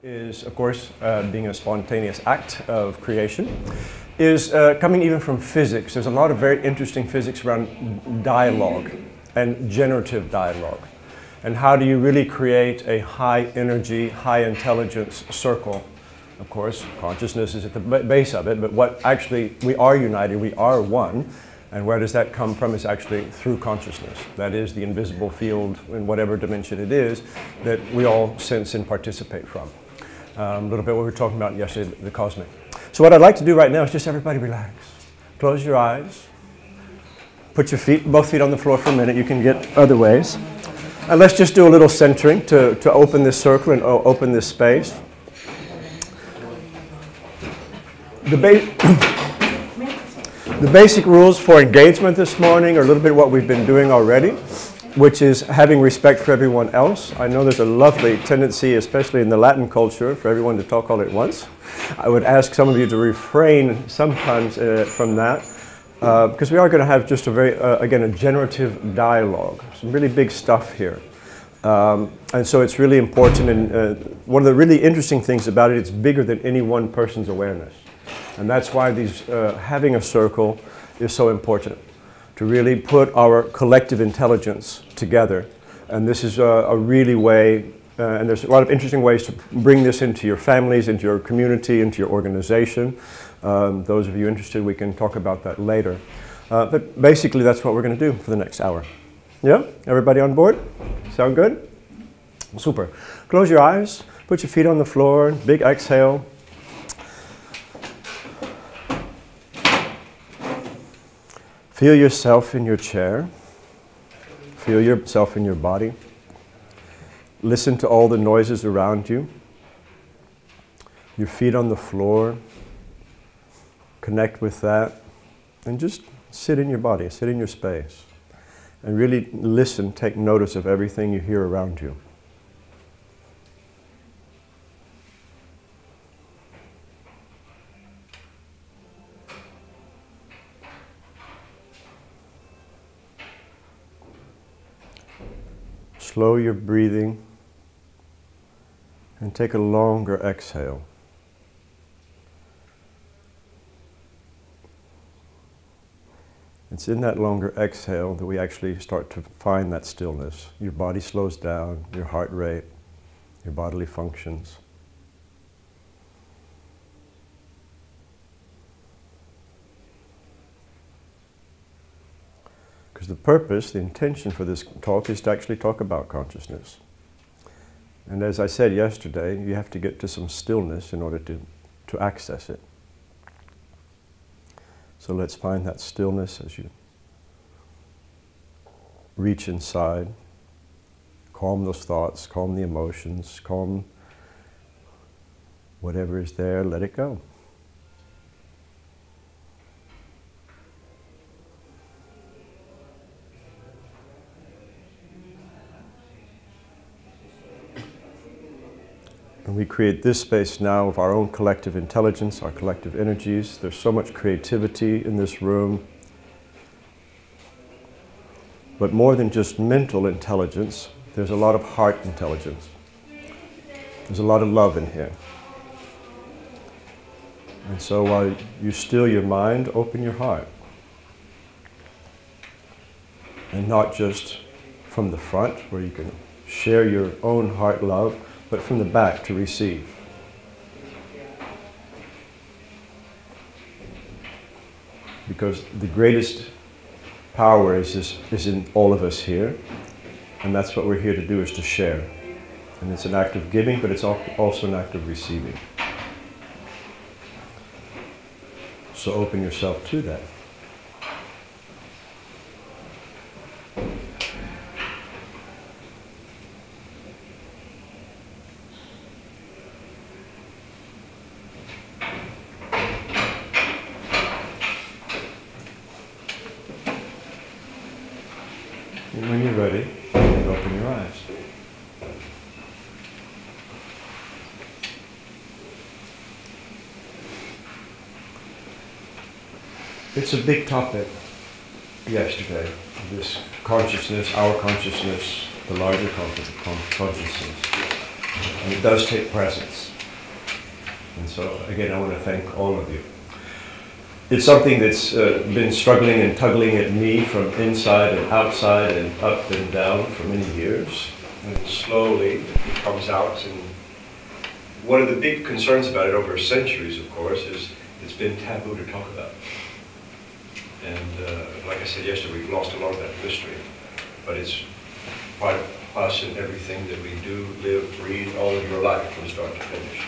is, of course, being a spontaneous act of creation, is coming even from physics. There's a lot of very interesting physics around dialogue and generative dialogue. And how do you really create a high energy, high intelligence circle? Of course, consciousness is at the base of it, but what actually, we are united, we are one. And where does that come from? Is actually through consciousness. That is the invisible field in whatever dimension it is that we all sense and participate from. A little bit what we were talking about yesterday, the cosmic. So what I'd like to do right now is just everybody relax. Close your eyes. Put your feet, both feet on the floor for a minute. You can get other ways. And let's just do a little centering to open this circle and open this space. The basic rules for engagement this morning are a little bit what we've been doing already, which is having respect for everyone else. I know there's a lovely tendency, especially in the Latin culture, for everyone to talk all at once. I would ask some of you to refrain sometimes from that, because we are going to have just a very, again, a generative dialogue. Some really big stuff here. And so it's really important, and one of the really interesting things about it, it's bigger than any one person's awareness. And that's why these, having a circle is so important, to really put our collective intelligence together. And this is a really way, and there's a lot of interesting ways to bring this into your families, into your community, into your organization. Those of you interested, we can talk about that later. But basically, that's what we're going to do for the next hour. Yeah? Everybody on board? Sound good? Super. Close your eyes, put your feet on the floor, big exhale. Feel yourself in your chair. Feel yourself in your body. Listen to all the noises around you. Your feet on the floor. Connect with that. And just sit in your body, sit in your space. And really listen, take notice of everything you hear around you. Slow your breathing and take a longer exhale. It's in that longer exhale that we actually start to find that stillness. Your body slows down, your heart rate, your bodily functions. Because the purpose, the intention for this talk is to actually talk about consciousness. And as I said yesterday, you have to get to some stillness in order to access it. So let's find that stillness as you reach inside. Calm those thoughts, calm the emotions, calm whatever is there, let it go. And we create this space now of our own collective intelligence, our collective energies. There's so much creativity in this room. But more than just mental intelligence, there's a lot of heart intelligence. There's a lot of love in here. And so while you still your mind, open your heart. And not just from the front, where you can share your own heart love, but from the back to receive. Because the greatest power is in all of us here, and that's what we're here to do, is to share. And it's an act of giving, but it's also an act of receiving. So open yourself to that. And when you're ready, you can open your eyes. It's a big topic yesterday, this consciousness, our consciousness, the larger consciousness. And it does take presence. And so, again, I want to thank all of you. It's something that's been struggling and tugging at me from inside and outside and up and down for many years. And slowly it comes out. And one of the big concerns about it over centuries, of course, is it's been taboo to talk about. And like I said yesterday, we've lost a lot of that mystery. But it's part of us and everything that we do, live, breathe, all of your life from start to finish.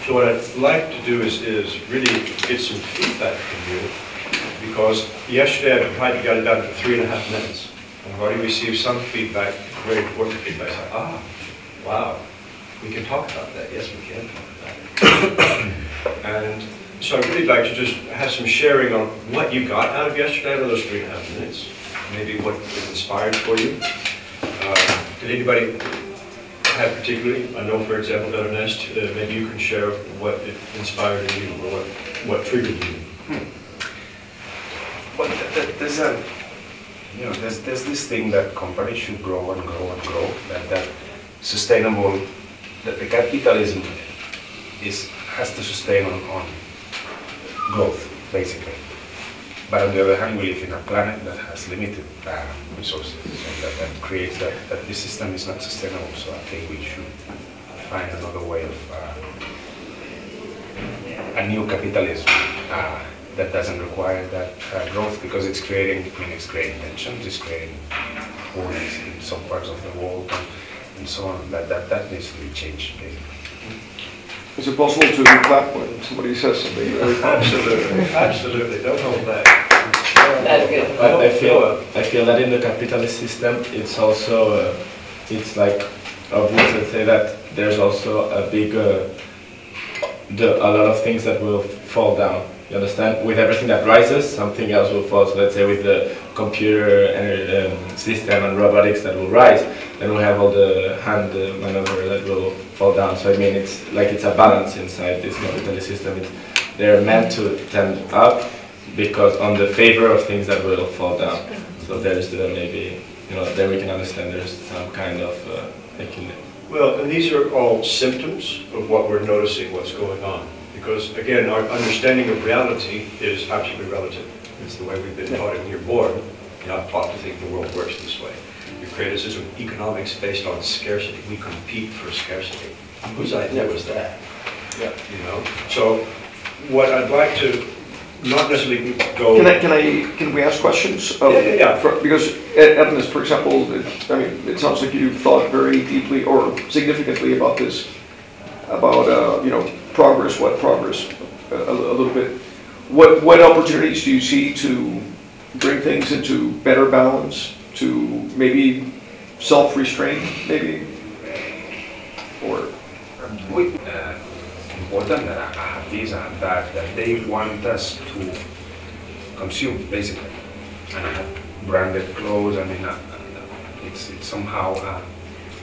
So what I'd like to do is really get some feedback from you, because yesterday I tried to get it down to 3.5 minutes. And I've already received some feedback, very important feedback. It's like, wow, we can talk about that. Yes, we can talk about it. And so I'd really like to just have some sharing on what you got out of yesterday out of those 3.5 minutes. Maybe what was inspired for you. Did anybody have particularly, I know for example, Ernest, maybe you can share what it inspired in you or what triggered you. Well, there's this thing that companies should grow and grow and grow, that sustainable, that the capitalism has to sustain on growth, basically. But on the other hand, we live in a planet that has limited resources, and that creates that this system is not sustainable. So I think we should find another way of a new capitalism that doesn't require that growth, because it's creating tensions, it's creating wars in some parts of the world, and so on. That needs to be changed, basically. Is it possible to clap when somebody says something? Absolutely, absolutely. Don't hold back. That's good. I feel that in the capitalist system, it's also it's like obvious to say that there's also a big a lot of things that will fall down. You understand? With everything that rises, something else will fall. So let's say with the computer system and robotics that will rise, then we have all the hand maneuver that will fall down. So I mean, it's a balance inside this capitalist system. They're meant to tend up because on the favor of things that will fall down. So there's maybe, there we can understand there's some kind of equilibrium. Well, and these are all symptoms of what we're noticing, what's going on. Because again, our understanding of reality is absolutely relative. It's the way we've been taught it when you're born. You're not taught to think the world works this way. We create a system of economics based on scarcity. We compete for scarcity. Whose idea was that? Yeah. So what I'd like to not necessarily go. Can we ask questions? Yeah. Because Ernest, for example, it sounds like you've thought very deeply or significantly about this, about progress. What progress? A little bit. What opportunities do you see to bring things into better balance? To maybe self-restraint, maybe, or important that I have this and that they want us to consume, basically. And I have branded clothes. I mean, it's somehow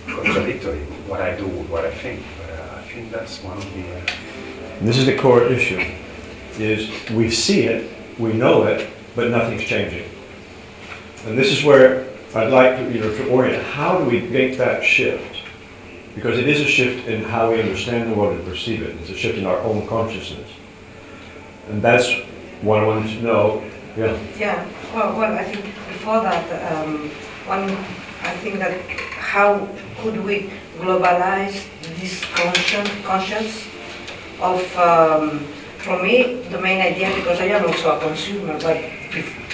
contradictory what I do with what I think. But I think that's one of the. This is the core issue: is we see it, we know it, but nothing's changing. And this is where I'd like to orient. How do we make that shift? Because it is a shift in how we understand the world and perceive it. It's a shift in our own consciousness. And that's what I wanted to know. Yeah. Yeah. Well, I think before that, I think that how could we globalize this conscience of, for me, the main idea, because I am also a consumer, but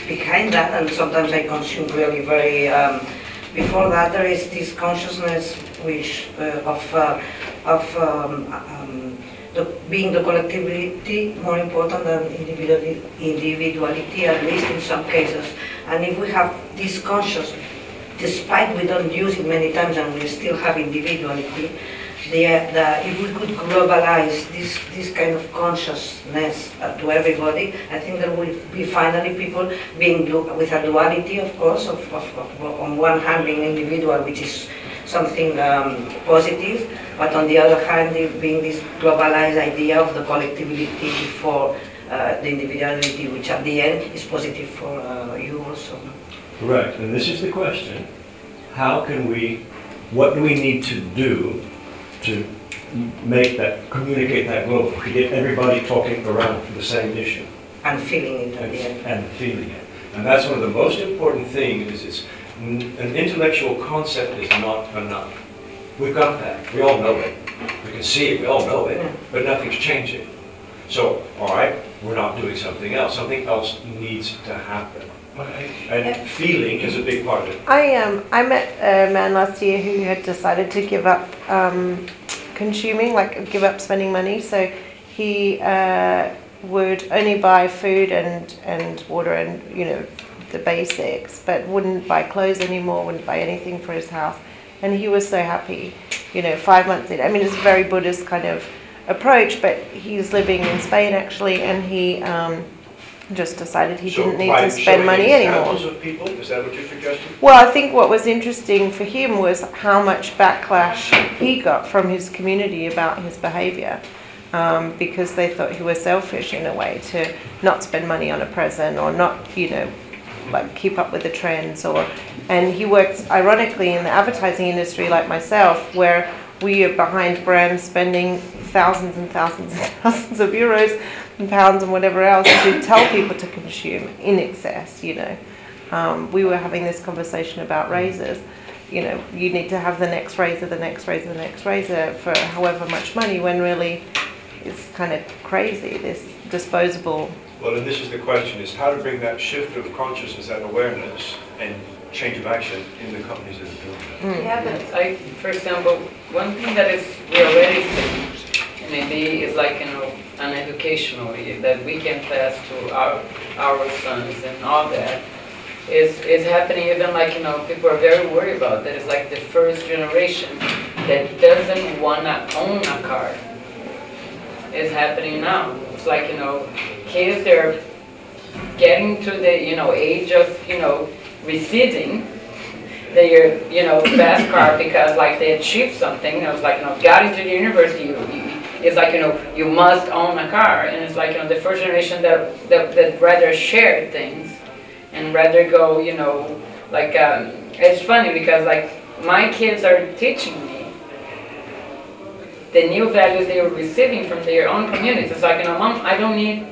behind that, and sometimes I consume really very, before that there is this consciousness which being the collectivity more important than individuality, at least in some cases. And if we have this conscious, despite we don't use it many times and we still have individuality, if we could globalize this kind of consciousness to everybody, I think there will be finally people being with a duality, of course, on one hand being individual, which is something positive, but on the other hand being this globalized idea of the collectivity for the individuality, which at the end is positive for you also. Correct, and this is the question: how can we? What do we need to do to make that, communicate that growth, to get everybody talking around the same issue. And feeling it at the end. And feeling it. And that's one of the most important things is an intellectual concept is not enough. We've got that. We all know it. We can see it. We all know it. But nothing's changing. So, all right, we're not doing something else. Something else needs to happen. And feeling is a big part of it. I met a man last year who had decided to give up consuming, like give up spending money. So he would only buy food and water and, you know, the basics, but wouldn't buy clothes anymore, wouldn't buy anything for his house. And he was so happy, you know, 5 months in. I mean, it's a very Buddhist kind of approach, but he's living in Spain actually, and he just decided he didn't need to spend money anymore. Of people, is that what you're suggesting? Well, I think what was interesting for him was how much backlash he got from his community about his behavior. Because they thought he was selfish in a way to not spend money on a present or not, you know, like keep up with the trends. And he works ironically in the advertising industry like myself, where we are behind brands spending thousands and thousands and thousands of euros and pounds and whatever else to tell people to consume in excess, you know. We were having this conversation about razors. You know, you need to have the next razor, the next razor, the next razor for however much money, when really it's kind of crazy, this disposable. Well, and this is the question, is how to bring that shift of consciousness, that awareness, and change of action in the companies that are doing that. Yeah, but for example, one thing that is we already see, maybe is like, you know, an educational that we can pass to our sons and all that, is happening even like, you know, people are very worried about that. It's like the first generation that doesn't want to own a car. Is happening now. It's like, you know, kids, they're getting to the, you know, age of, you know, receding their, you know, fast car because like they achieved something. It was like, you know, got into the university, it's like, you know, you must own a car. And it's like, you know, the first generation that rather share things and rather go, you know, like, it's funny because like my kids are teaching me the new values they were receiving from their own communities. It's like, you know, Mom, I don't need,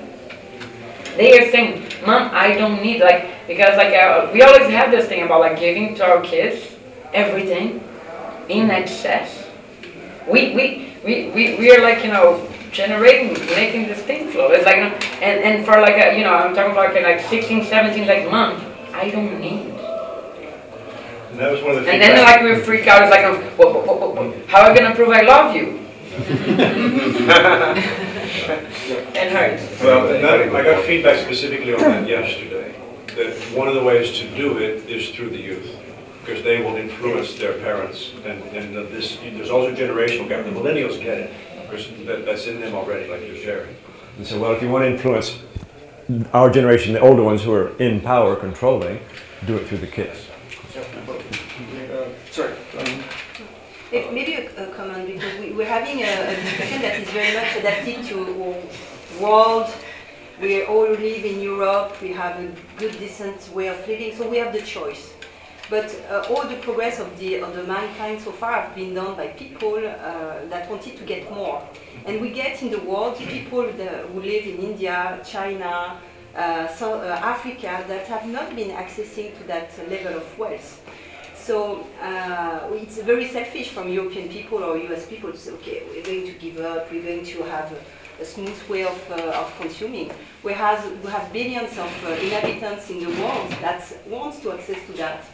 they are saying, Mom, I don't need, like, because like, we always have this thing about like giving to our kids everything in excess. We are like, you know, generating, making this thing flow. It's like, you know, and for like, you know, I'm talking about like 16, 17, like, Mom, I don't need. And that was one of the and then like we freak out, it's like, how am I gonna prove I love you? And hurts. Well, I got feedback specifically on that yesterday, that one of the ways to do it is through the youth, because they will influence their parents, and there's also a generational gap. The millennials get it, because that's in them already, like you're sharing. And so, well, if you want to influence our generation, the older ones who are in power, controlling, do it through the kids. Sorry. Maybe a comment, because we're having a discussion that is very much adapted to our world. We all live in Europe, we have a good, decent way of living, so we have the choice. But all the progress of the mankind so far have been done by people that wanted to get more. And we get in the world people who live in India, China, Africa, that have not been accessing to that level of wealth. So it's very selfish from European people or US people to say, okay, we're going to give up, we're going to have a smooth way of consuming. Whereas we have billions of inhabitants in the world that wants to access to that,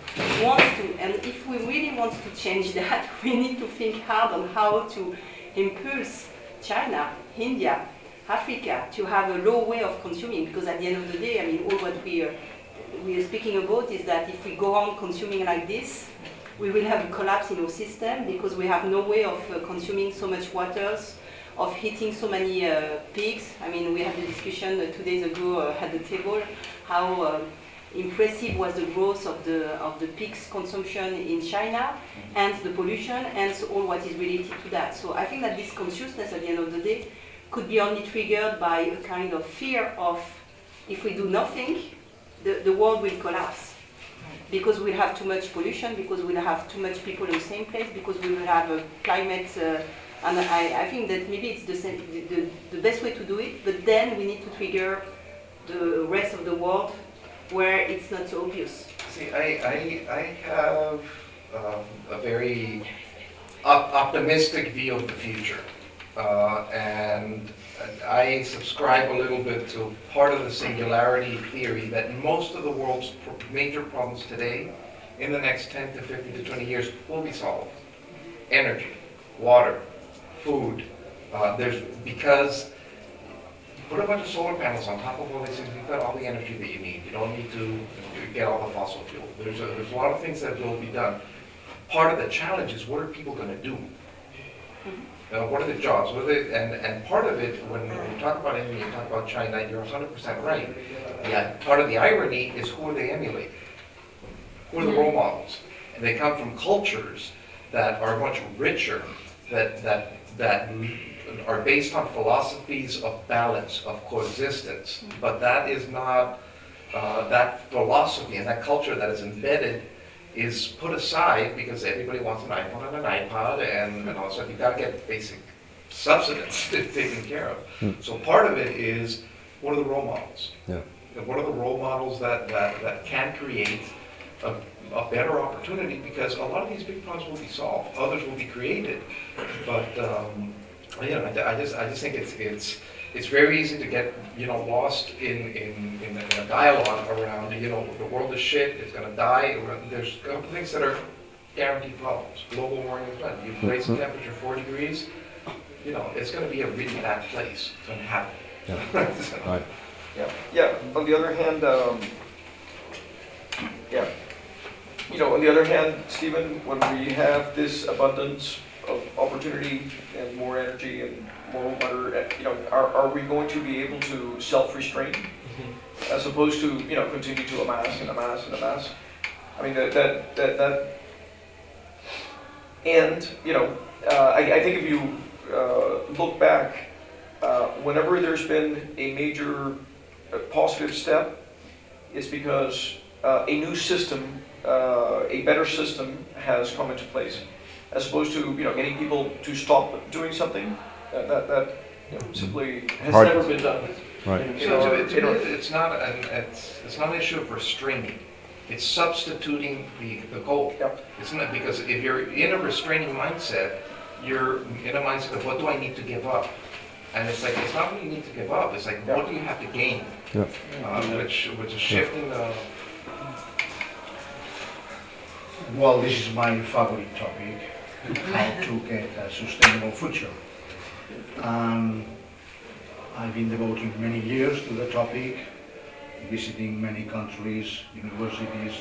and if we really want to change that, we need to think hard on how to impulse China, India, Africa to have a low way of consuming, because at the end of the day, I mean, all what we are speaking about is that if we go on consuming like this, we will have a collapse in our system, because we have no way of consuming so much waters, of hitting so many pigs. I mean, we had a discussion 2 days ago at the table, how impressive was the growth of the pigs consumption in China, and the pollution, and all what is related to that. So I think that this consciousness at the end of the day could be only triggered by a kind of fear of, if we do nothing, the world will collapse. Because we'll have too much pollution, because we'll have too much people in the same place, because we will have a climate And I think that maybe it's the best way to do it, but then we need to trigger the rest of the world where it's not so obvious. See, I have a very optimistic view of the future. And I subscribe a little bit to part of the singularity theory that most of the world's major problems today, in the next 10 to 15 to 20 years, will be solved. Energy, water, food. Because put a bunch of solar panels on top of all these things, you've got all the energy that you need. You don't need to get all the fossil fuel. There's a lot of things that will be done. Part of the challenge is, what are people going to do? What are the jobs? And part of it, when you talk about India, you talk about China, you're 100% right. Yeah, part of the irony is, who are they emulating? Who are the role models? And they come from cultures that are much richer, that are based on philosophies of balance, of coexistence. But that is not, that philosophy and that culture that is embedded is put aside because everybody wants an iPhone and an iPod, and all of a sudden you've got to get basic subsistence taken care of. So part of it is, what are the role models? Yeah. What are the role models that can create a better opportunity? Because a lot of these big problems will be solved, others will be created. But you know, I just think it's very easy to get, you know, lost in a dialogue around, you know, the world is shit, it's going to die. There's a couple things that are guaranteed problems. Global warming is bad. You raise the temperature 4 degrees, you know, it's going to be a really bad place. It's going to happen. Yeah. So, Right. Yeah, yeah. On the other hand, yeah. You know, on the other hand, Stephen, when we have this abundance of opportunity and more energy and more water, you know, are we going to be able to self-restrain as opposed to, you know, continue to amass and amass and amass? I mean, that and, you know, I think if you look back, whenever there's been a major positive step, it's because a new system, a better system has come into place, as opposed to, you know, getting people to stop doing something that you know, simply has never been done. Right. You know, to me, it's not an issue of restraining. It's substituting the goal. Yep. It's not, because if you're in a restraining mindset, you're in a mindset of, what do I need to give up? And it's like, it's not what you need to give up. It's like, what do you have to gain? Yep. Which is shifting the. Well, this is my favorite topic, how to get a sustainable future. I've been devoting many years to the topic, visiting many countries, universities.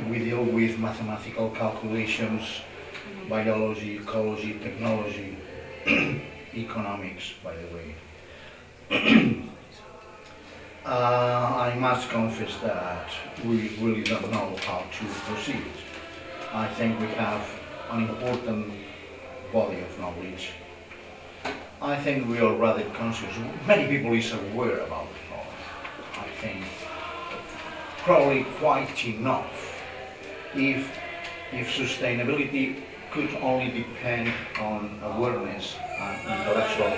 We deal with mathematical calculations, biology, ecology, technology, economics, by the way. I must confess that we really don't know how to proceed. I think we have an important body of knowledge. I think we are rather conscious. Many people is aware about the problem. I think probably quite enough. If sustainability could only depend on awareness and intellectual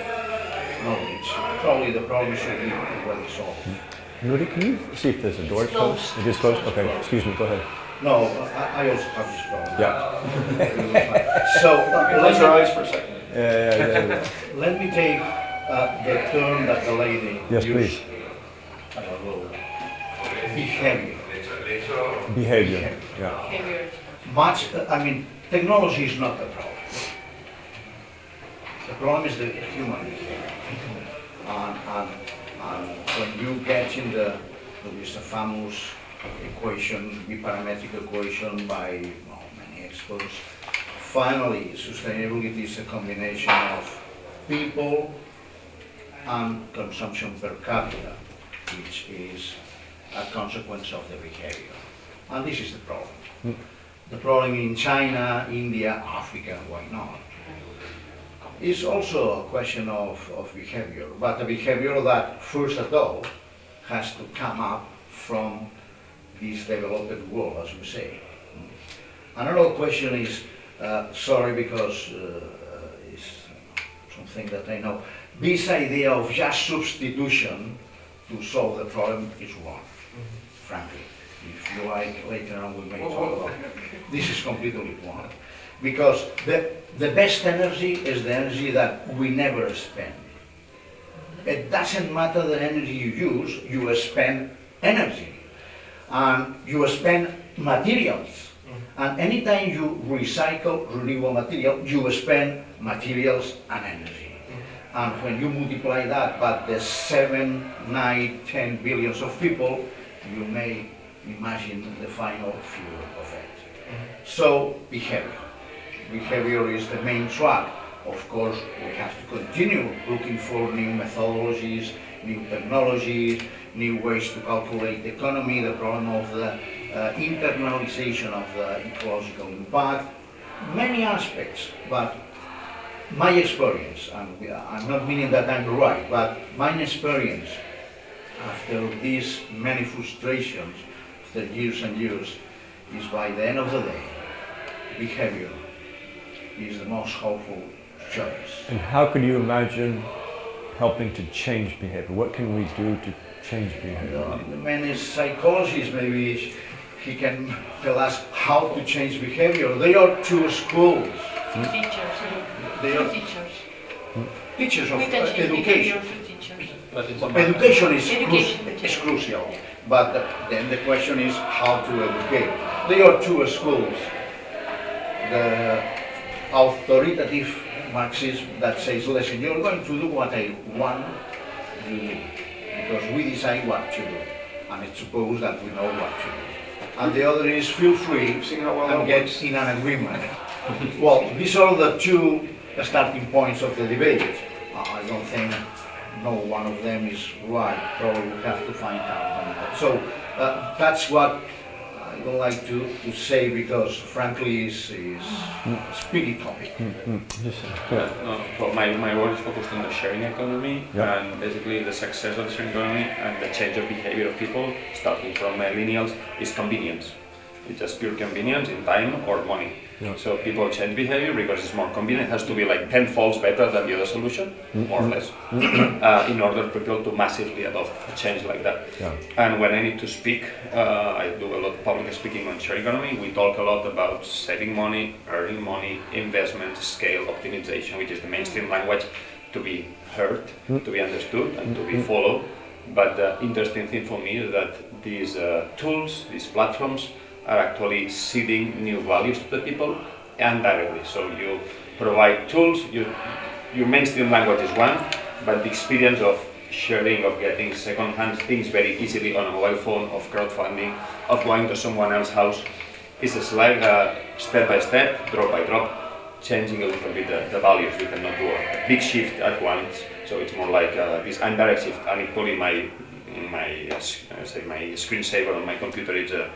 knowledge, probably the problem should be already solved. Nuri, can you see if there's a door closed? It is closed? Okay, excuse me, go ahead. No, I also have this problem. Yeah. So, Close your eyes for a second. Yeah. let me take the term that the lady Yes, used. please. Behavior. Behavior. Yeah. I mean, technology is not the problem. The problem is the human behavior. And when you get in there is a famous equation, biparametric equation by many experts. Finally, sustainability is a combination of people and consumption per capita, which is a consequence of the behavior. And this is the problem. The problem in China, India, Africa, why not? It's also a question of behavior, but the behavior that first of all has to come up from this developed world, as we say. Another question is, sorry, because it's something that I know. This idea of just substitution to solve the problem is wrong, frankly. If you like, later on we may talk about it. This is completely wrong. Because the best energy is the energy that we never spend. It doesn't matter the energy you use, you spend energy. And you spend materials. And anytime you recycle renewable material, you spend materials and energy. And when you multiply that by the 7, 9, 10 billions of people, you may imagine the final figure of it. So, behavior. Behavior is the main track. Of course, we have to continue looking for new methodologies, new technologies, new ways to calculate the economy, the problem of the internalization of the ecological impact, many aspects. But my experience, and I'm not meaning that I'm right, but my experience after these many frustrations, after years and years, is by the end of the day, behavior is the most hopeful choice. And how could you imagine helping to change behavior? What can we do to change behavior? The man is psychologist, maybe he can tell us how to change behavior. There are two schools. Teachers. They are teachers. Teachers of We can change education. behavior through teachers. Education is Education. crucial, but then the question is how to educate. There are two schools. The authoritative Marxism that says, listen, you're going to do what I want you to do, because we decide what to do, and it's supposed that we know what to do. And the other is feel free and get in an agreement. Well, these are the two starting points of the debate. I don't think no one of them is right. Probably we have to find out. So that's what I don't like to say, because frankly is a speedy topic. Well, my work is focused on the sharing economy, and basically the success of the sharing economy and the change of behavior of people, starting from millennials, is convenience. It's just pure convenience in time or money. So people change behavior because it's more convenient. It has to be like 10-fold better than the other solution, more or less, in order for people to massively adopt a change like that. And when I need to speak, I do a lot of public speaking on sharing economy. We talk a lot about saving money, earning money, investment, scale, optimization, which is the mainstream language to be heard, to be understood, and to be followed. But the interesting thing for me is that these tools, these platforms, are actually seeding new values to the people indirectly. So you provide tools, your mainstream language is one, but the experience of sharing, of getting second-hand things very easily on a mobile phone, of crowdfunding, of going to someone else's house, is a slight step by step, drop by drop, changing a little bit the values. You cannot do a big shift at once, so it's more like this indirect shift. And equally, my screensaver on my computer is a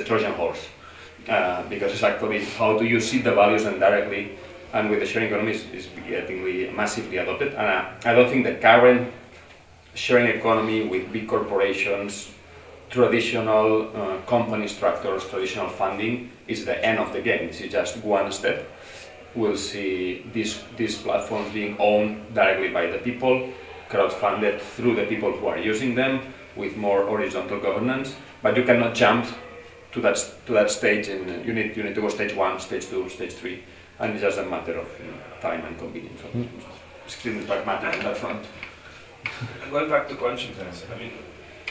Trojan horse, because it's actually how do you see the values indirectly, and with the sharing economy is getting massively adopted. And I don't think the current sharing economy with big corporations, traditional company structures, traditional funding is the end of the game. This is just one step. We'll see these platforms being owned directly by the people, crowdfunded through the people who are using them, with more horizontal governance. But you cannot jump to that stage, and you need to go stage 1, stage 2, stage 3, and it's just a matter of time and convenience. So extremely pragmatic on that front. Going back to consciousness, I mean,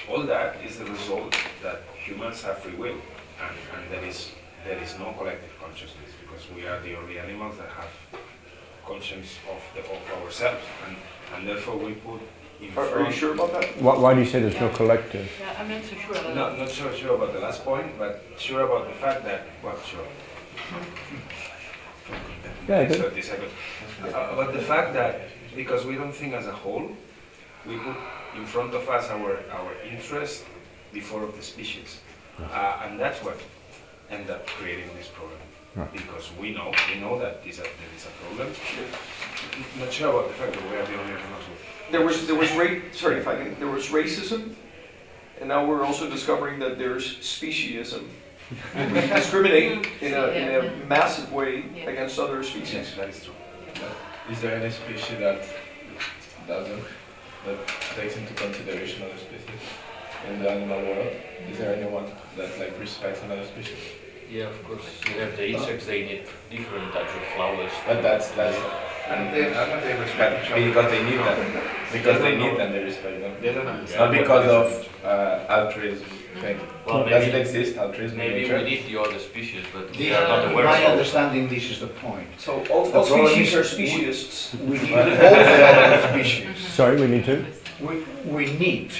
all that is the result that humans have free will, and there is no collective consciousness, because we are the only animals that have conscience of ourselves, and therefore we put in front. Are you sure about that? Why do you say there's no collective? Yeah, I'm not so sure about No, not so sure about the last point, but sure about the fact that, well, sure. Yeah, 30 seconds. About the fact that, because we don't think as a whole, we put in front of us our interest before of the species. And that's what ended up creating this problem. Because we know that there is a problem. Not sure about the fact that we are the only animals with. There was racism, and now we're also discovering that there's speciesism. We discriminate in a massive way against other species. Yes, that is true. Is there any species that doesn't, that takes into consideration other species in the animal world? Is there anyone that like respects another species? Yeah, of course. You have the insects, they need different types of flowers. But that's And they respect each other. because they need them. Because they need them, they respect them. They don't understand. Not because of altruism thing. Well, Does it exist, altruism in Maybe nature? we need the other species, but we This, are not aware my of. understanding, this is the point. So all The problem species is are speciesists. We need all the other species. Sorry, we need to? We need,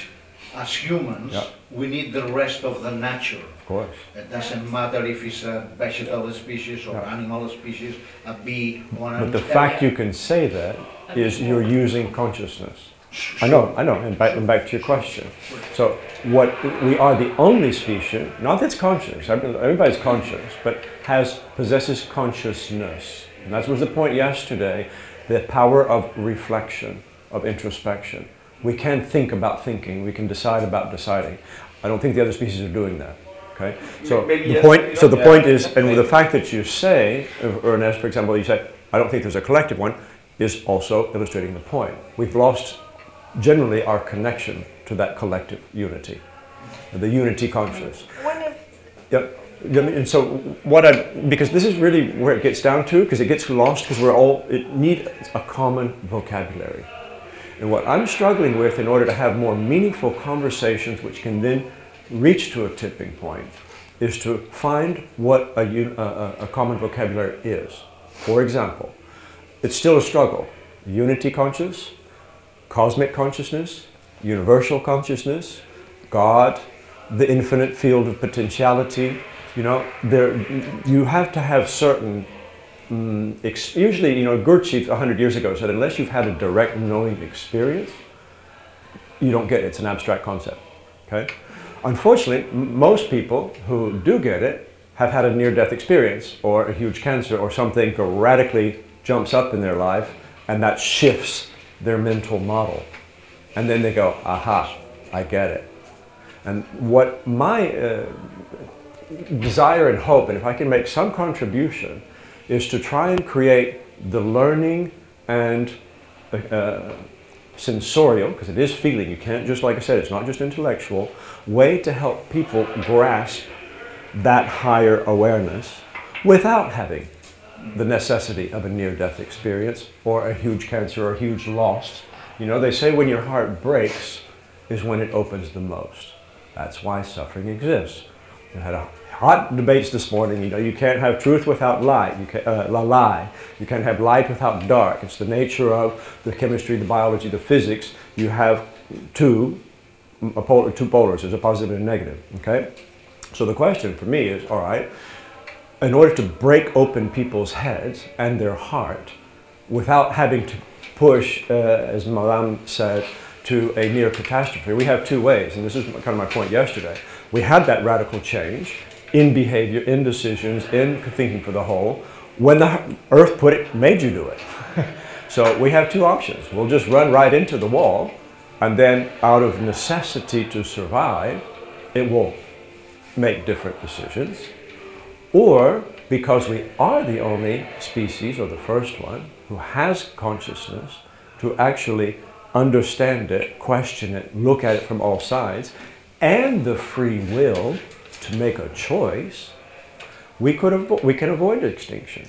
as humans, Yeah. we need the rest of the nature. Of course. It doesn't matter if it's a vegetable species or Yeah. animal species, a bee or an But the fact you can say that is you're using consciousness. I know, and back to your question. So what we are the only species, not that's conscious, everybody's conscious, but possesses consciousness. And that was the point yesterday, the power of reflection, of introspection. We can think about thinking, we can decide about deciding. I don't think the other species are doing that. Okay? So Maybe the yes, point, maybe so not. the point is, and with the fact that you say, Ernest, for example, you say, I don't think there's a collective one, is also illustrating the point. We've lost generally our connection to that collective unity, the unity conscious. Yeah, and so because this is really where it gets down to, because it gets lost, because it needs a common vocabulary. And what I'm struggling with in order to have more meaningful conversations, which can then reach to a tipping point, is to find what a common vocabulary is. For example, it's still a struggle. Unity conscious, cosmic consciousness, universal consciousness, God, the infinite field of potentiality. You know, you have to have certain, usually, you know, Gurdjieff 100 years ago said, unless you've had a direct knowing experience, you don't get it. It's an abstract concept, okay? Unfortunately, most people who do get it have had a near-death experience or a huge cancer or something that radically jumps up in their life, and that shifts their mental model. And then they go, aha, I get it. And what my desire and hope, and if I can make some contribution, is to try and create the learning and sensorial, because it is feeling, you can't just, like I said, it's not just intellectual, way to help people grasp that higher awareness without having the necessity of a near-death experience or a huge cancer or a huge loss. You know, they say when your heart breaks is when it opens the most. That's why suffering exists. I had a hot debates this morning. You know, you can't have truth without light. You can't have light without dark. It's the nature of the chemistry, the biology, the physics. You have two polars. There's a positive and a negative. Okay. So the question for me is, all right, in order to break open people's heads and their heart without having to push, as Madame said, to a near catastrophe, we have two ways, and this is kind of my point yesterday. We had that radical change in behavior, in decisions, in thinking for the whole, when the earth made you do it. So we have two options. We'll just run right into the wall, and then out of necessity to survive, it will make different decisions. Or, because we are the only species, or the first one, who has consciousness, to actually understand it, question it, look at it from all sides, and the free will to make a choice, we can avoid extinction.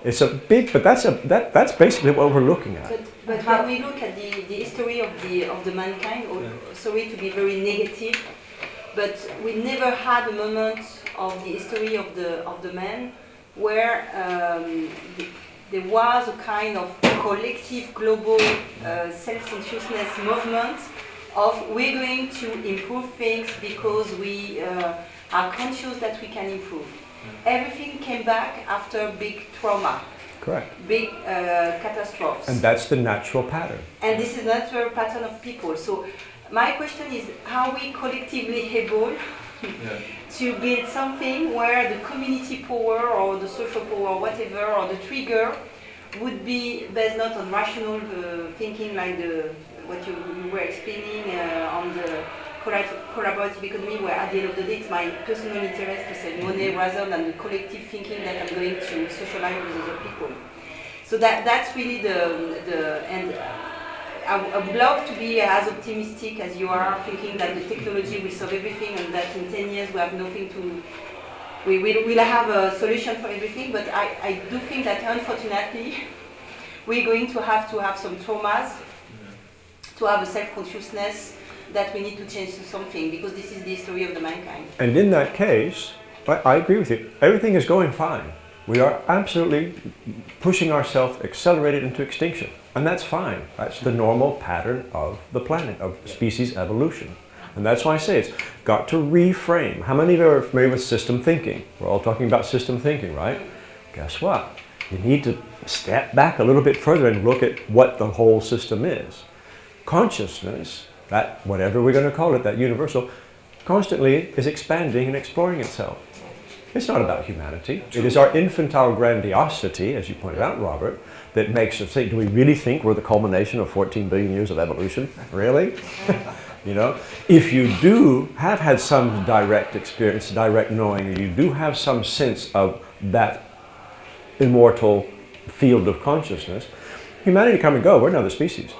It's a big, but that's basically what we're looking at. But when we look at the history of the mankind, sorry to be very negative, but we never had a moment of the history of the man where there was a kind of collective global self-consciousness movement of we're going to improve things because we are conscious that we can improve. Everything came back after big trauma. Correct. Big catastrophes. And that's the natural pattern. And this is the natural pattern of people. So my question is, how we collectively able to build something where the community power or the social power, whatever, or the trigger would be based not on rational thinking like what you were explaining on the collaborative economy where at the end of the day it's my personal interest to save money rather than the collective thinking that I'm going to socialize with other people. So that's really and I would love to be as optimistic as you are, thinking that the technology will solve everything and that in 10 years we have nothing to, we'll have a solution for everything, but I do think that unfortunately we're going to have some traumas to have a self-consciousness that we need to change to something, because this is the history of the mankind. And in that case, I agree with you. Everything is going fine. We are absolutely pushing ourselves accelerated into extinction. And that's fine. That's the normal pattern of the planet, of species evolution. And that's why I say it's got to reframe. How many of you are familiar with system thinking? We're all talking about system thinking, right? Guess what? You need to step back a little bit further and look at what the whole system is. Consciousness, that whatever we're going to call it, that universal, constantly is expanding and exploring itself. It's not about humanity. It is our infantile grandiosity, as you pointed out, Robert, that makes us say, do we really think we're the culmination of 14 billion years of evolution? Really? You know, if you do have had some direct experience, direct knowing, and you do have some sense of that immortal field of consciousness, humanity come and go, we're another species.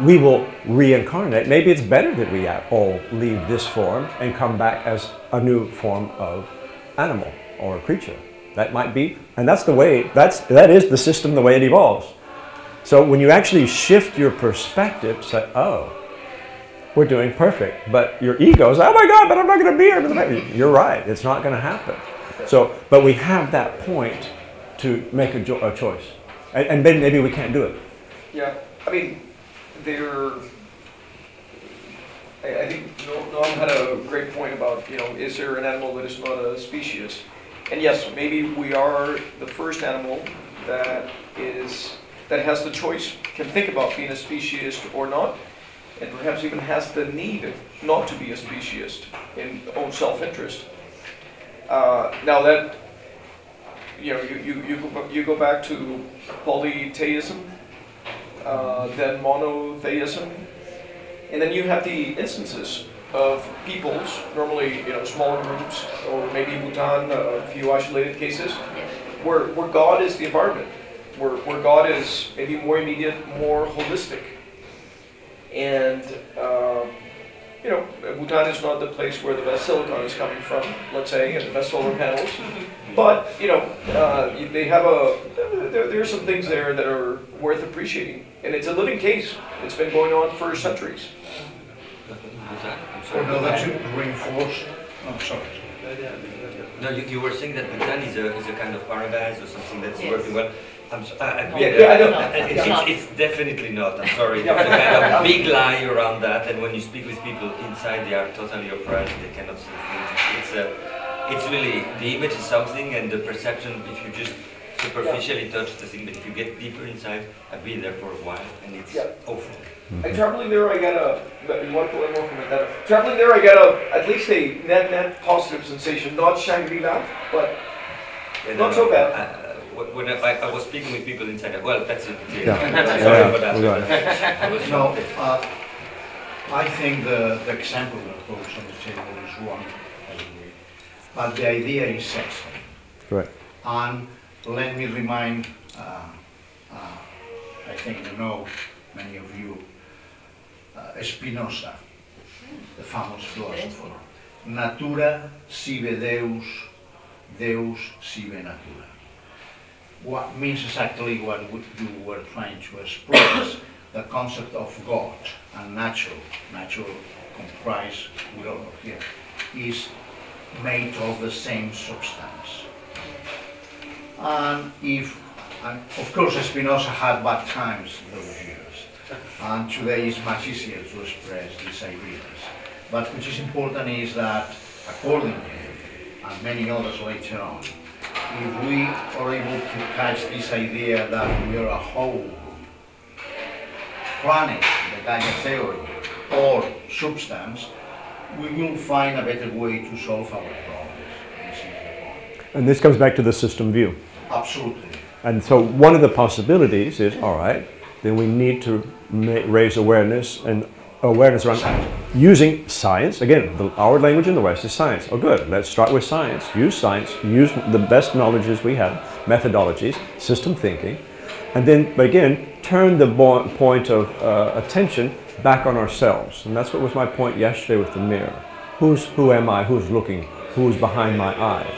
We will reincarnate. Maybe it's better that we all leave this form and come back as a new form of animal or a creature. That might be, and that's the way, that is the system, the way it evolves. So when you actually shift your perspective, say, oh, we're doing perfect, but your ego is, oh my God, but I'm not going to be here. You're right, it's not going to happen. So, but we have that point to make a choice, and then maybe we can't do it. Yeah, I mean, I think Noam had a great point about, you know, is there an animal that is not a species? And yes, maybe we are the first animal that has the choice, can think about being a speciesist or not, and perhaps even has the need not to be a speciesist in own self-interest. Now that, you know, you go back to polytheism, then monotheism, and then you have the instances of peoples, normally, you know, smaller groups, or maybe Bhutan, a few isolated cases, where God is the environment, where God is maybe more immediate, more holistic. And, you know, Bhutan is not the place where the best silicon is coming from, let's say, and the best solar panels. But, you know, they have there are some things there that are worth appreciating. And it's a living case. It's been going on for centuries. No, that should reinforce. Oh, sorry. No, you were saying that Bhutan is a kind of paradise or something that's working well. I know. It's definitely not. I'm sorry. There's a kind of big lie around that, and when you speak with people inside, they are totally oppressed. They cannot see things. It's really, the image is something, and the perception, if you just superficially touch the thing, but if you get deeper inside, I've been there for a while, and it's awful. And traveling there, I get traveling there, I get at least a net positive sensation. Not Shangri-La, but not so bad. When I was speaking with people inside, well, that's it. Sorry for that. No, I think the example that goes on the table is wrong, but the idea is excellent. Right. And let me remind, I think you know, many of you, Spinoza, the famous philosopher. Natura sive Deus, Deus sive natura. What means exactly what you were trying to express, the concept of God and natural comprised with all of here, is made of the same substance. And of course Spinoza had bad times those years, and today is much easier to express these ideas. But what is important is that, according to him, and many others later on, if we are able to catch this idea that we are a whole planet, the Gaia theory, or substance, we will find a better way to solve our problems. This is the point. And this comes back to the system view. Absolutely. And so one of the possibilities is, all right, then we need to raise awareness and awareness around using science. Again, our language in the West is science. Oh, good. Let's start with science. Use the best knowledges we have, methodologies, system thinking, and then, again, turn the point of attention back on ourselves. And that's what was my point yesterday with the mirror. Who am I? Who's looking? Who's behind my eyes?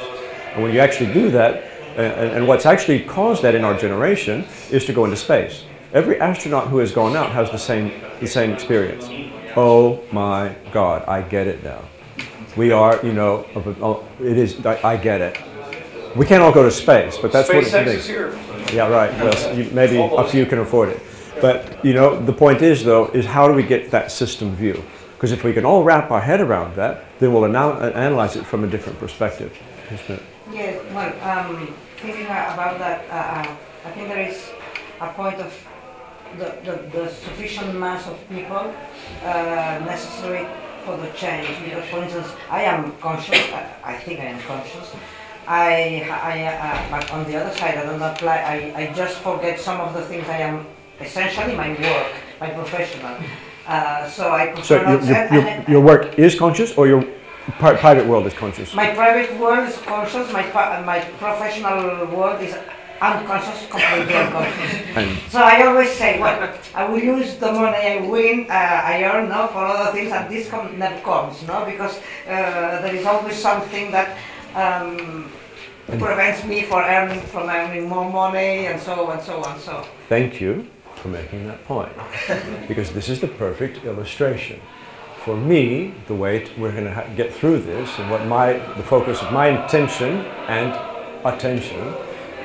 And when you actually do that, and what's actually caused that in our generation is to go into space. Every astronaut who has gone out has the same experience. Oh my God, I get it now. We are, you know, I get it. We can't all go to space, but that's what it is. Here. Yeah, right. Well, maybe a few can afford it. But, you know, the point is, though, is how do we get that system view? Because if we can all wrap our head around that, then we'll analyze it from a different perspective. Yes, well, thinking about that, I think there is a point of the sufficient mass of people necessary for the change. Because, for instance, I am conscious. I think I am conscious. But on the other side, I don't apply. I just forget some of the things I am essentially my work, my professional. So I prefer your work is conscious, or your private world is conscious? My private world is conscious. My professional world is unconscious, completely unconscious. So I always say, well, I will use the money I win, I earn, no, for other things, and this never comes, no, because there is always something that prevents me from earning more money, and so on, so on, so. Thank you for making that point, because this is the perfect illustration. For me, the way we're going to get through this, and what the focus of my intention and attention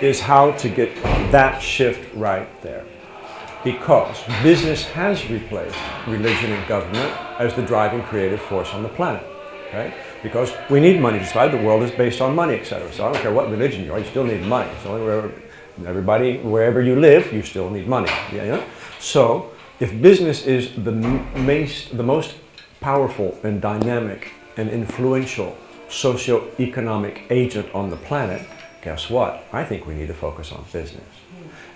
is how to get that shift right there. Because business has replaced religion and government as the driving creative force on the planet. Okay? Because we need money to survive. The world is based on money, etc. So I don't care what religion you are, you still need money. So wherever you live, you still need money. Yeah? So if business is the most powerful and dynamic and influential socio-economic agent on the planet, guess what? I think we need to focus on business.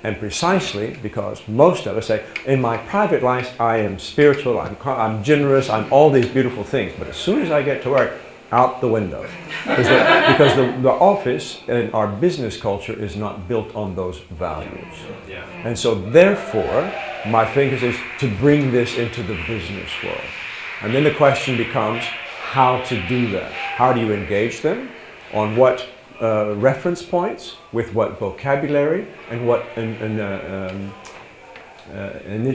And precisely because most of us say, in my private life, I am spiritual, I'm generous, I'm all these beautiful things. But as soon as I get to work, out the window. Because the office and our business culture is not built on those values. Yeah. And so therefore, my focus is to bring this into the business world. And then the question becomes how to do that. How do you engage them? On what reference points, with what vocabulary, and what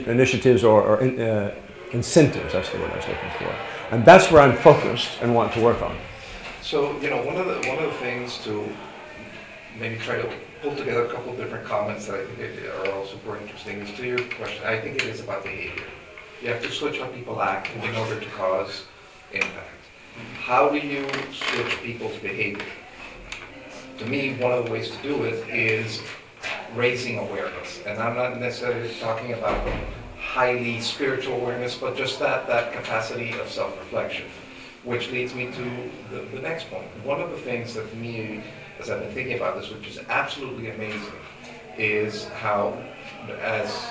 initiatives or incentives, that's the word I was looking for. And that's where I'm focused and want to work on. So, you know, one of the things to maybe try to pull together a couple of different comments that I think are all super interesting is to your question. I think it is about behavior. You have to switch how people act in order to cause impact. How do you switch people's behavior? To me, one of the ways to do it is raising awareness. And I'm not necessarily talking about highly spiritual awareness, but just that capacity of self-reflection, which leads me to the next point. One of the things that me, as I've been thinking about this, which is absolutely amazing, is how, as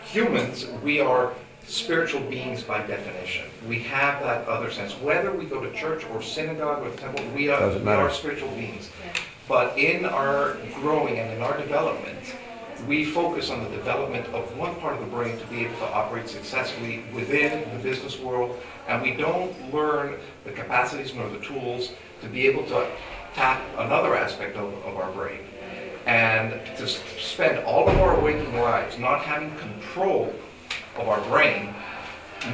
humans, we are spiritual beings by definition. We have that other sense. Whether we go to church or synagogue or the temple, we are spiritual beings. But in our growing and in our development, we focus on the development of one part of the brain to be able to operate successfully within the business world, and we don't learn the capacities nor the tools to be able to tap another aspect of our brain. And to spend all of our waking lives not having control of our brain,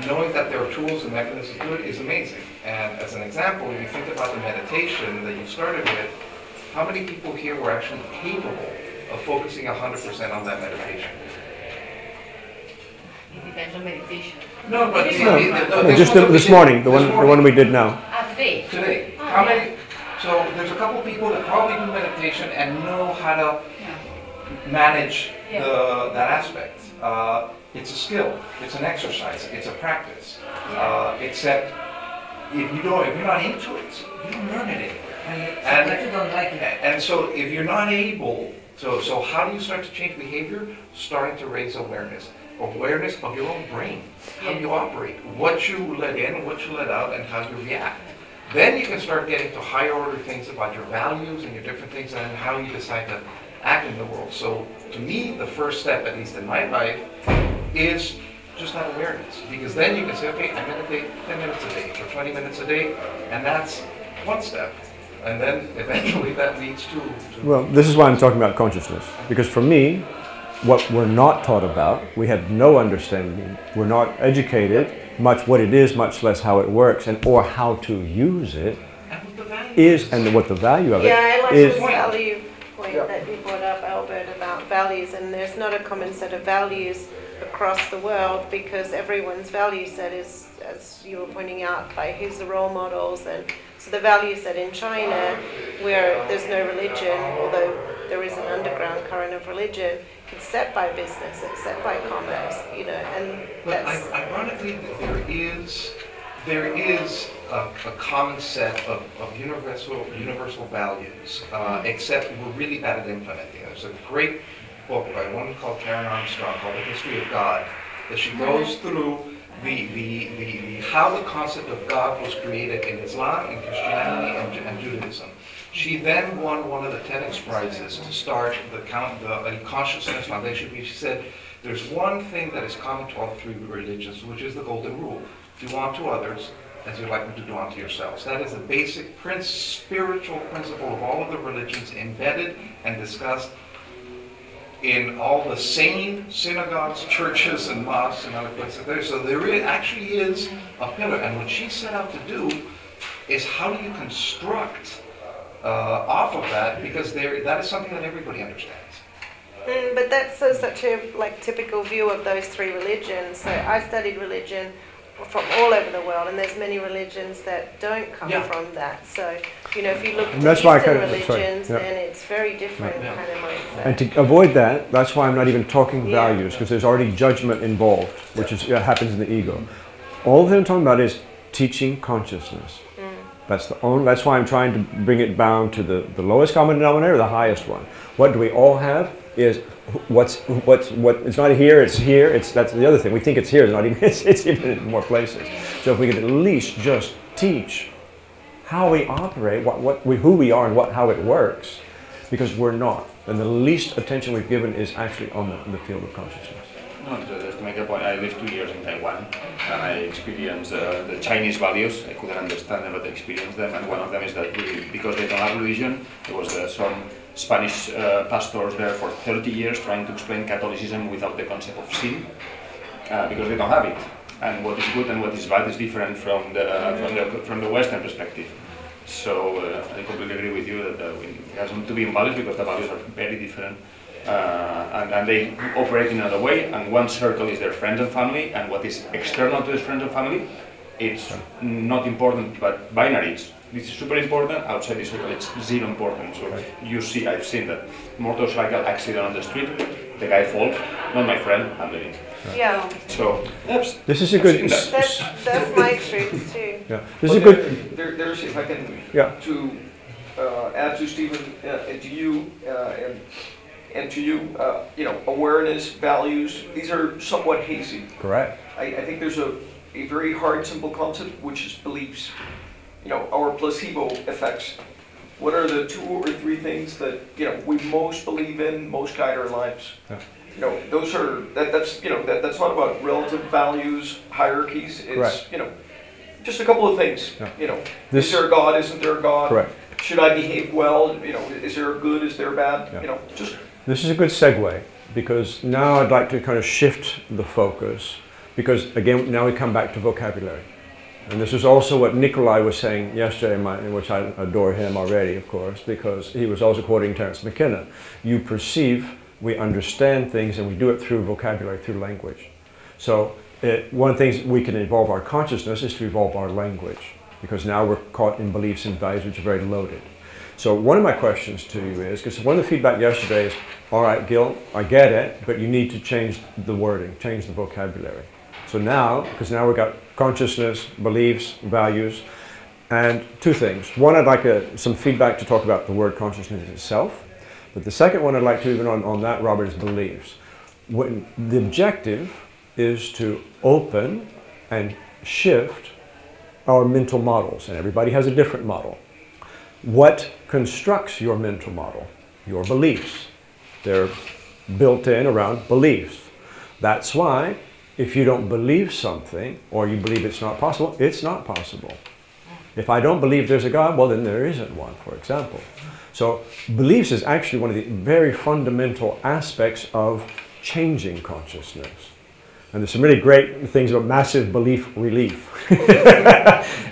knowing that there are tools and mechanisms to do it is amazing. And as an example, if you think about the meditation that you started with, how many people here were actually capable of focusing 100% on that meditation? It depends on meditation. No, but just this morning, the one we did now. Today. Today. How many? So there's a couple people that probably do meditation and know how to manage that aspect. It's a skill. It's an exercise. It's a practice. Except if you're not into it, you don't learn it anywhere. And you don't like it. And so if you're not able to, so how do you start to change behavior? Starting to raise awareness. awareness of your own brain, how you operate, what you let in, what you let out, and how you react. Then you can start getting to higher order things about your values and your different things and how you decide to act in the world. So to me, the first step, at least in my life, is just that awareness. Because then you can say, okay, I meditate 10 minutes a day or 20 minutes a day, and that's one step. And then eventually that leads to... Well, this is why I'm talking about consciousness. Because for me, what we're not taught about, we have no understanding, we're not educated much what it is, much less how it works, and or how to use it, and what the value of it is. Yeah, I like this value point that you brought up, Albert, about values, and there's not a common set of values across the world because everyone's value set is, as you were pointing out, by who's the role models, and so the value set in China, where there's no religion, although there is an underground current of religion, it's set by business, it's set by commerce, you know, and that's... But ironically, there is a common set of universal values, except we're really bad at implementing it. There's a great book by a woman called Karen Armstrong called The History of God, that she goes through how the concept of God was created in Islam, in Christianity, and Judaism. She then won one of the TEDx prizes to start the Consciousness Foundation, because she said, there's one thing that is common to all three religions, which is the golden rule. Do unto others as you'd like them to do unto yourselves. That is a basic spiritual principle of all of the religions, embedded and discussed in all the sane synagogues, churches, and mosques and other places there. So there actually is a pillar. And what she set out to do is how do you construct off of that, because that is something that everybody understands. But that's such a typical view of those three religions. So I studied religion from all over the world, and there's many religions that don't come from that. So, you know, if you look at Eastern religions, then it's very different kind of mindset. And to avoid that, that's why I'm not even talking values, because there's already judgment involved, which is happens in the ego. All that I'm talking about is teaching consciousness. That's why I'm trying to bring it down to the lowest common denominator, the highest one. What do we all have is it's not here, it's here. That's the other thing. We think it's here, it's not even. It's even in more places. So if we could at least just teach how we operate, who we are, and how it works, because we're not, and the least attention we've given is actually on the field of consciousness. No, just to make a point, I lived 2 years in Taiwan, and I experienced the Chinese values. I couldn't understand them, but I experienced them, and one of them is that because they don't have religion, there was some Spanish pastors there for 30 years trying to explain Catholicism without the concept of sin, because they don't have it. And what is good and what is bad is different from the Western perspective. So I completely agree with you that it has to be in balance, because the values are very different. And they operate in another way, and one circle is their friends and family, and what is external to their friends and family, it's not important, but binary. This is super important, outside the circle it's zero important. So you see, I've seen that motorcycle accident on the street, the guy falls, not my friend, I'm leaving. Yeah. So this is a good. That's my truth too. Yeah. This is a good. There's, if I can, to add to Stephen and to you and to you, you know, awareness, values. These are somewhat hazy. Correct. I think there's a very hard, simple concept, which is beliefs. You know, our placebo effects. What are the 2 or 3 things that, you know, we most believe in, most guide our lives? Yeah. You know, those are that's you know that's not about relative values, hierarchies. It's Correct. You know, just a couple of things. Yeah. You know, is there a God? Isn't there a God? Correct. Should I behave well? You know, is there a good? Is there a bad? Yeah. You know, just. This is a good segue, because now I'd like to kind of shift the focus, because again now we come back to vocabulary. And this is also what Nikolai was saying yesterday, which I adore him already, of course, because he was also quoting Terence McKenna. You perceive, we understand things, and we do it through vocabulary, through language. So one of the things we can evolve our consciousness is to evolve our language, because now we're caught in beliefs and values which are very loaded. So one of my questions to you is, because one of the feedback yesterday is, all right, Gil, I get it, but you need to change the wording, change the vocabulary. So now, because now we've got consciousness, beliefs, values, and 2 things. One, I'd like some feedback to talk about the word consciousness itself. But the second one I'd like to, even on that, Robert, is beliefs. The objective is to open and shift our mental models, and everybody has a different model. What constructs your mental model? Your beliefs. They're built in around beliefs. That's why if you don't believe something, or you believe it's not possible, it's not possible. If I don't believe there's a God, well then there isn't one, for example. So beliefs is actually one of the very fundamental aspects of changing consciousness. And there's some really great things about massive belief relief.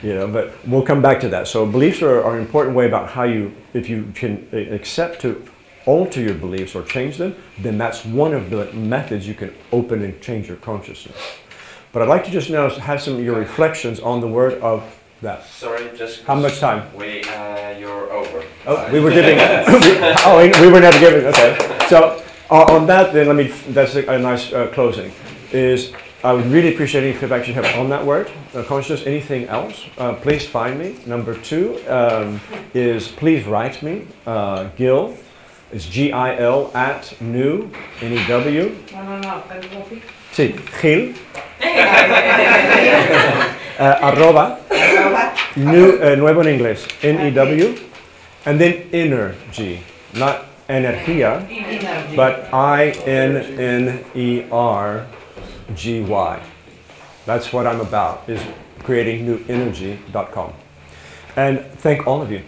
You know, but we'll come back to that. So beliefs are an important way about how you, if you can accept to alter your beliefs or change them, then that's one of the methods you can open and change your consciousness. But I'd like to just now have some of your reflections on the word of that. Sorry, just... How much time? You're over. Oh, we were giving... we were never giving... Okay. So on that, then, that's a nice closing. Is I would really appreciate any feedback you have on that word, consciousness. Anything else, please find me. Number 2 is please write me, Gil. It's Gil at New, N-E-W. No. Sí, Gil. Arroba. Nuevo en inglés. N-E-W. And then energy. Not energía, but I-N-N-E-R-G-Y. That's what I'm about, is creating newenergy.com. And thank all of you